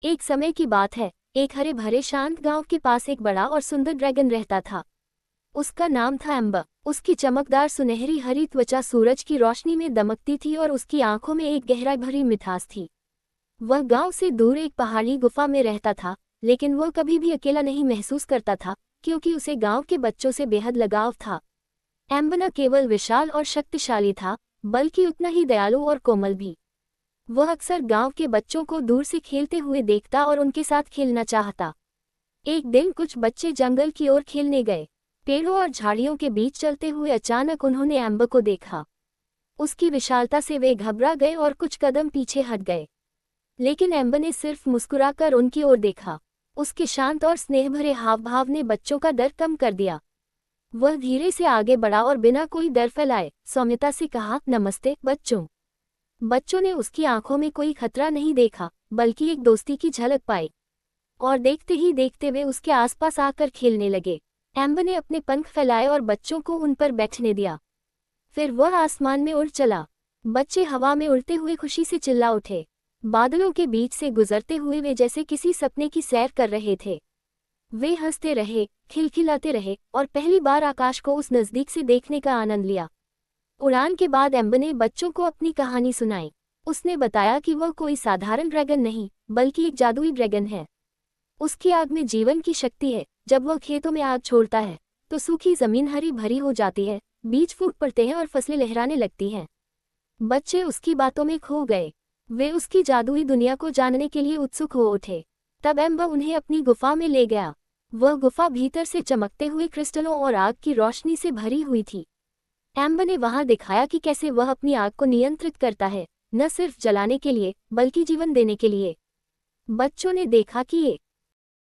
एक समय की बात है, एक हरे भरे शांत गांव के पास एक बड़ा और सुंदर ड्रैगन रहता था। उसका नाम था एम्बर। उसकी चमकदार सुनहरी हरी त्वचा सूरज की रोशनी में दमकती थी और उसकी आंखों में एक गहरा भरी मिठास थी। वह गांव से दूर एक पहाड़ी गुफा में रहता था, लेकिन वह कभी भी अकेला नहीं महसूस करता था, क्योंकि उसे गांव के बच्चों से बेहद लगाव था। एम्बर न केवल विशाल और शक्तिशाली था, बल्कि उतना ही दयालु और कोमल भी। वह अक्सर गांव के बच्चों को दूर से खेलते हुए देखता और उनके साथ खेलना चाहता। एक दिन कुछ बच्चे जंगल की ओर खेलने गए। पेड़ों और झाड़ियों के बीच चलते हुए अचानक उन्होंने एम्बर को देखा। उसकी विशालता से वे घबरा गए और कुछ कदम पीछे हट गए। लेकिन एम्बर ने सिर्फ मुस्कुराकर उनकी ओर देखा। उसके शांत और स्नेह भरे हाव भाव ने बच्चों का डर कम कर दिया। वह धीरे से आगे बढ़ा और बिना कोई डर फैलाए सौम्यता से कहा, नमस्ते बच्चों। बच्चों ने उसकी आंखों में कोई खतरा नहीं देखा, बल्कि एक दोस्ती की झलक पाई। और देखते ही देखते वे उसके आसपास आकर खेलने लगे। एम्बर ने अपने पंख फैलाए और बच्चों को उन पर बैठने दिया। फिर वह आसमान में उड़ चला। बच्चे हवा में उड़ते हुए खुशी से चिल्ला उठे। बादलों के बीच से गुजरते हुए वे जैसे किसी सपने की सैर कर रहे थे। वे हंसते रहे, खिलखिलाते रहे और पहली बार आकाश को उस नज़दीक से देखने का आनंद लिया। उड़ान के बाद एम्बर ने बच्चों को अपनी कहानी सुनाई। उसने बताया कि वह कोई साधारण ड्रैगन नहीं, बल्कि एक जादुई ड्रैगन है। उसकी आग में जीवन की शक्ति है। जब वह खेतों में आग छोड़ता है तो सूखी जमीन हरी भरी हो जाती है, बीज फूट पड़ते हैं और फसलें लहराने लगती हैं। बच्चे उसकी बातों में खो गए। वे उसकी जादुई दुनिया को जानने के लिए उत्सुक हो उठे। तब एम्बर उन्हें अपनी गुफा में ले गया। वह गुफा भीतर से चमकते हुए क्रिस्टलों और आग की रोशनी से भरी हुई थी। एम्बर ने वहां दिखाया कि कैसे वह अपनी आग को नियंत्रित करता है, न सिर्फ जलाने के लिए बल्कि जीवन देने के लिए। बच्चों ने देखा कि ये